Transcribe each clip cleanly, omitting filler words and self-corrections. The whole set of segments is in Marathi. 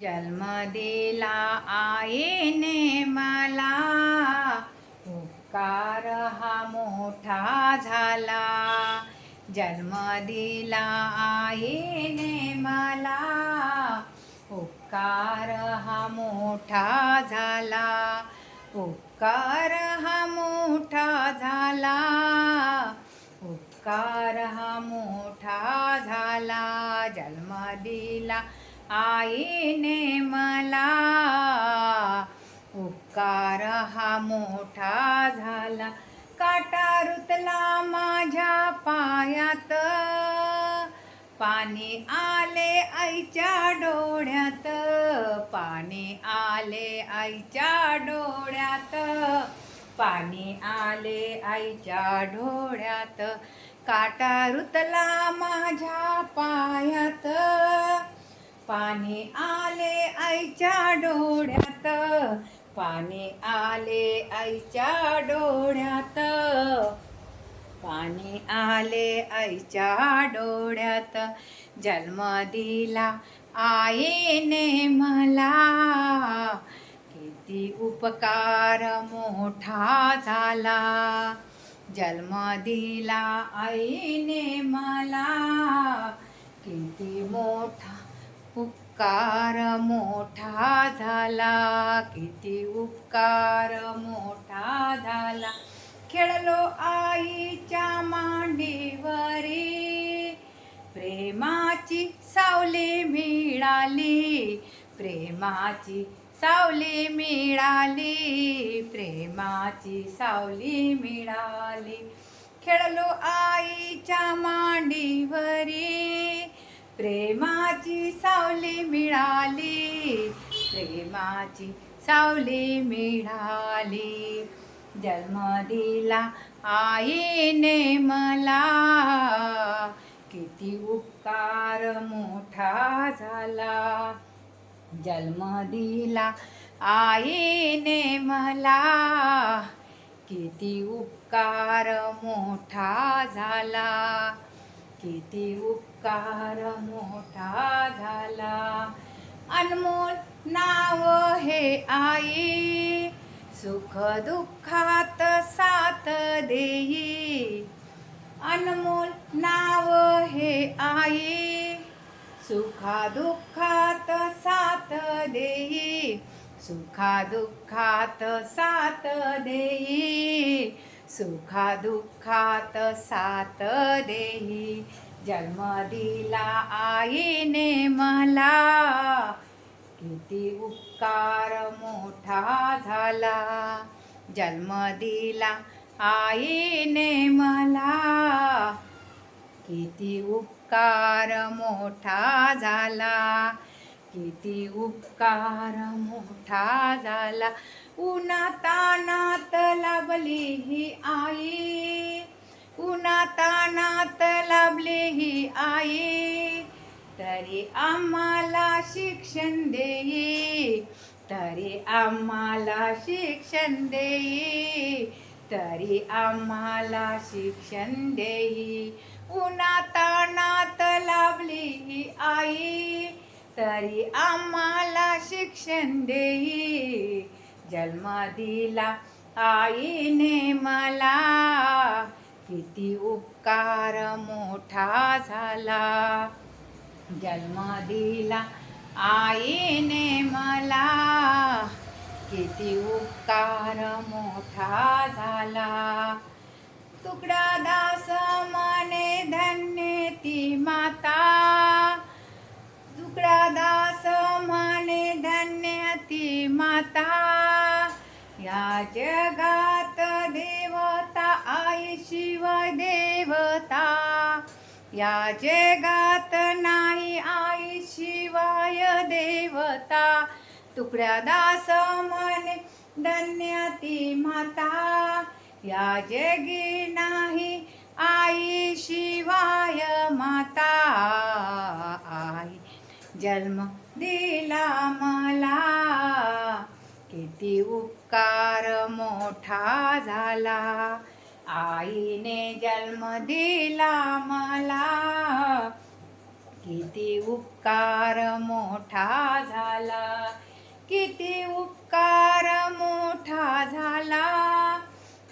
जन्म दिला आईने मला, उपकार हा मोठा झाला. जन्म दिला आईने मला, उपकार हा मोठा झाला. उपकार हा मोठा झाला. उपकार हा मोठा झाला. जन्म दिला आईने मला, उपकार हा मोठा झाला. काटा रुतला माझ्या पायात, पाणी आले आईच्या डोळ्यात. पाणी आले आईच्या डोळ्यात. पाणी आले आईच्या डोळ्यात. काटा रुतला माझ्या पायात, पाणी आले आईच्या डोळ्यात. पाणी आले आईच्या डोळ्यात. पाणी आले आईच्या डोळ्यात. जन्म दिला आईने मला, किती उपकार मोठा झाला. जन्म दिला आईने मला, किती मोठा उपकार मोठा झाला. किती उपकार मोठा झाला. खेळलो आईच्या मांडीवरी, प्रेमाची सावली मिळाली. प्रेमाची सावली मिळाली. प्रेमाची सावली मिळाली. खेळलो आईच्या मांडीवरी, प्रेमाची सावली मिळाली. प्रेमाची सावली मिळाली. जन्म दिला आईने मला, किती उपकार मोठा झाला. जन्म दिला आईने मला, किती उपकार मोठा झाला. किती उपकार मोठा झाला. अनमोल नाव हे आई, सुख दुःखात साथ देई. अनमोल नाव हे आई, सुखा दुःखात साथ देई. सुखा दुःखात साथ देई. सुखा दुःखात साथ देई. जन्म दिला आईने मला, किती उपकार मोठा झाला. जन्म दिला आईने मला, किती उपकार मोठा झाला. किती उपकार मोठा झाला. उन्हातानात लाभली ही आई, उन्हातानात लाभली ही आई. तरी आम्हाला शिक्षण देई. तरी आम्हाला शिक्षण देई. तरी आम्हाला शिक्षण देई. उन्हातानात लाभली ही आई, तरी आम्हाला शिक्षण देई. जन्म दिला आईने मला, किती उपकार मोठा झाला. जन्म दिला आईने मला, किती उपकार मोठा झाला. तुकडा दास माने धन्य ती माता. तुकडा दास माने धन्य ती माता. या जगात देवता आई शिवाय देवता. या जगात नाही आई शिवाय देवता. तुकड्या दास माने धन्य ती माता. या जगी नाही आई शिवाय माता. आई जन्म दिला मला, किती उपकार मोठा झाला. आईने जन्म दिला मला, किती उपकार मोठा झाला, किती उपकार मोठा झाला,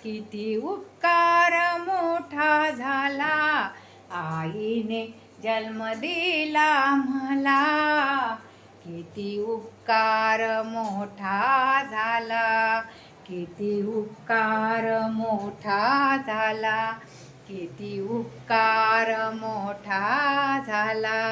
किती उपकार मोठा झाला, आईने जन्म दिला मला. किती उपकार मोठा झाला, किती उपकार मोठा झाला, किती उपकार मोठा झाला.